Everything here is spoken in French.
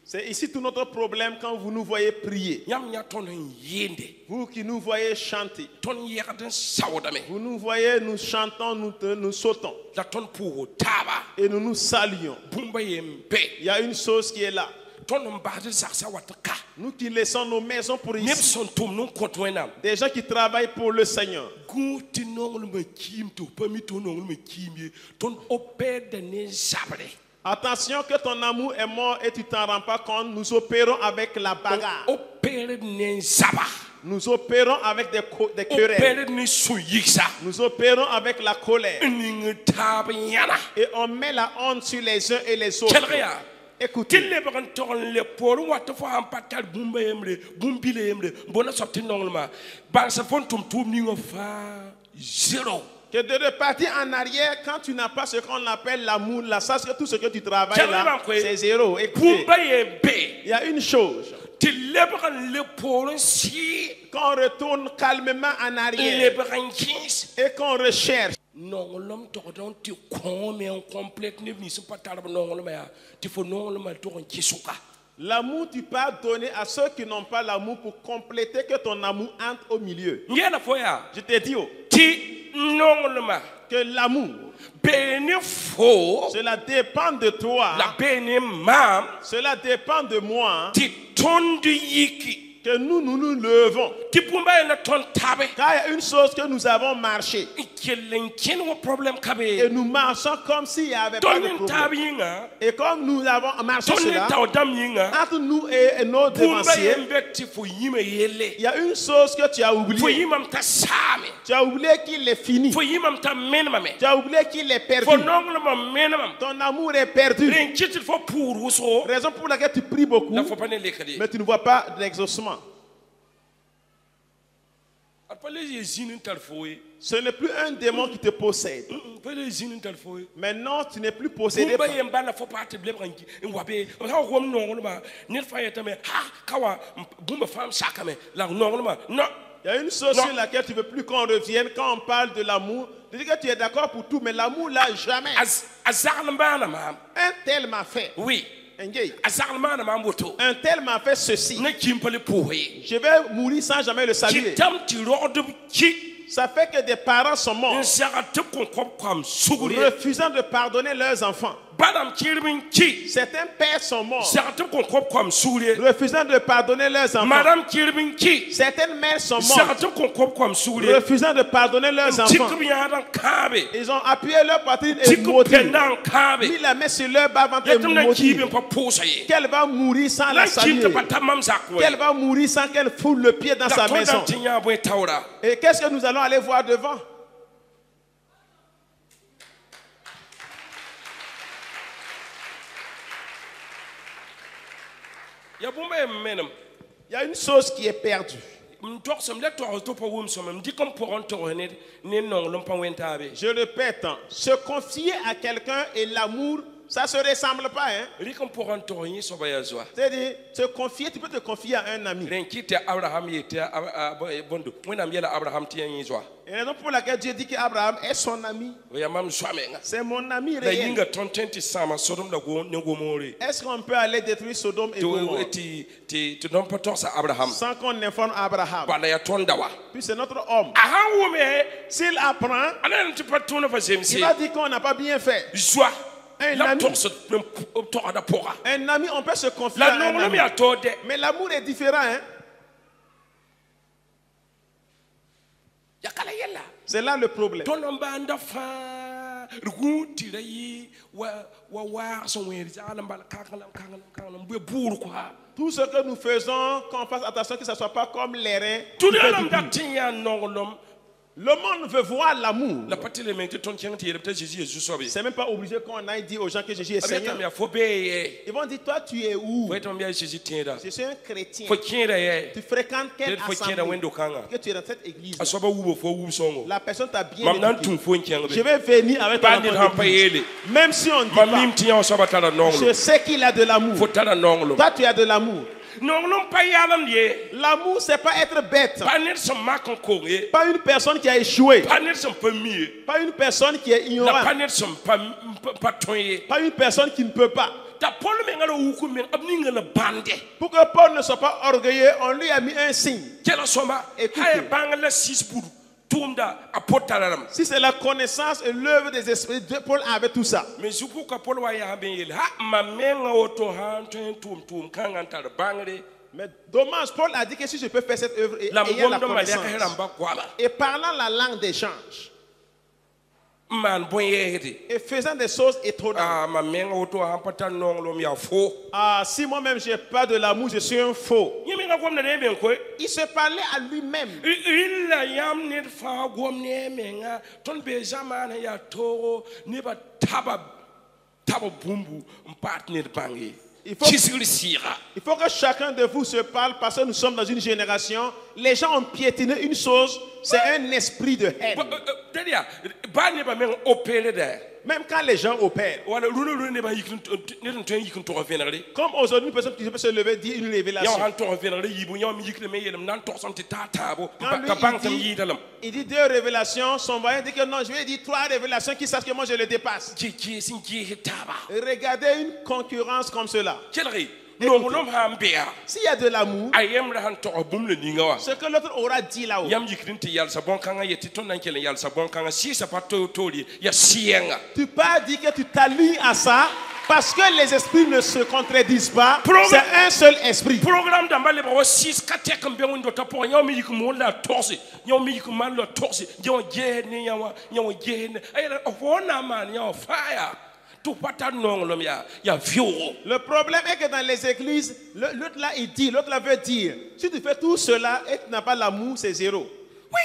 C'est ici tout notre problème quand vous nous voyez prier. Vous qui nous voyez chanter. Vous nous voyez, nous chantons, nous sautons. Et nous nous saluons. Il y a une chose qui est là. Nous qui laissons nos maisons pour ici. Des gens qui travaillent pour le Seigneur. Attention que ton amour est mort et tu t'en rends pas compte. Nous opérons avec la bagarre. Nous opérons avec des querelles. Nous opérons avec la colère. Et on met la honte sur les uns et les autres. Écoutez. Que de repartir en arrière quand tu n'as pas ce qu'on appelle l'amour, là, sache que tout ce que tu travailles là, c'est zéro. Écoutez, il y a une chose. Qu'on retourne calmement en arrière et qu'on recherche. L'amour, tu peux donner à ceux qui n'ont pas l'amour pour compléter que ton amour entre au milieu. Je te dis que l'amour, cela dépend de toi. Cela dépend de moi. Que nous nous levons. Car il y a une chose que nous avons marché. Et nous marchons comme s'il n'y avait pas de problème. Et comme nous avons marché cela, entre nous et nos devanciers, il y a une chose que tu as oublié. Tu as oublié qu'il est fini. Tu as oublié qu'il est perdu. Ton amour est perdu. Raison pour laquelle tu pries beaucoup, mais tu ne vois pas l'exaucement. Ce n'est plus un démon qui te possède. Maintenant, tu n'es plus possédé par... Il y a une chose sur laquelle tu ne veux plus qu'on revienne quand on parle de l'amour. Tu dis que tu es d'accord pour tout, mais l'amour là, jamais. Un tel m'a fait. Oui. Un tel m'a fait ceci. Je vais mourir sans jamais le saluer. Ça fait que des parents sont morts, refusant de pardonner leurs enfants. Certains pères sont morts, refusant de pardonner leurs enfants. Certaines mères sont mortes, refusant de pardonner leurs enfants. Ils ont appuyé leur poitrine et maudit, mis la main sur leur bas-ventre et maudit qu'elle va mourir sans la saluer, qu'elle va mourir sans qu'elle foule le pied dans sa maison. Et qu'est-ce que nous allons aller voir devant? Il y a une chose qui est perdue. Je répète, se confier à quelqu'un et l'amour, ça ne se ressemble pas. Hein? C'est-à-dire, se confier, tu peux te confier à un ami. Et la raison pour laquelle Dieu dit qu'Abraham est son ami. C'est mon ami réel. Est-ce qu'on peut aller détruire Sodome et Gomorrhe sans qu'on informe Abraham? Puis c'est notre homme. S'il apprend, il va dire qu'on n'a pas bien fait. Un ami, on peut se confier à un ami. Mais l'amour est différent. Hein? C'est là le problème. Tout ce que nous faisons, qu'on fasse attention que ce ne soit pas comme les reins. Le monde veut voir l'amour. C'est même pas obligé qu'on aille dire aux gens que Jésus est Seigneur. Ils vont dire, toi tu es où? Je suis un chrétien. Tu fréquentes quelle assemblée? Que tu es dans cette église. La personne t'a bien éduqué. Je vais venir avec ton église. Même si on dit pas, je sais qu'il a de l'amour. Toi tu as de l'amour. L'amour, c'est pas être bête. Pas une personne qui a échoué. Pas une personne qui est ignorante. Pas une personne qui ne peut pas. Pour que Paul ne soit pas orgueilleux, on lui a mis un signe. Si c'est la connaissance et l'œuvre des esprits, Paul avait tout ça. Mais dommage, Paul a dit que si je peux faire cette œuvre et ayant la connaissance et parlant la langue d'échange et faisant des choses étonnantes. Si moi-même je n'ai pas de l'amour, je suis un faux. Il se parlait à lui-même. Il faut que chacun de vous se parle parce que nous sommes dans une génération. Les gens ont piétiné une chose, c'est un esprit de haine. Même quand les gens opèrent. Comme aujourd'hui, une personne qui peut se lever dit une révélation. Il dit 2 révélations, son voisin dit que non, je vais dire 3 révélations qui sachent que moi je le dépasse. Regardez une concurrence comme cela. S'il y a de l'amour, ce que l'autre aura dit là-haut. Tu peux dire que tu t'allies à ça parce que les esprits ne se contredisent pas. C'est un seul esprit. Le problème est que dans les églises, l'autre là il dit, l'autre là veut dire. Si tu fais tout cela et tu n'as pas l'amour, c'est zéro. Oui.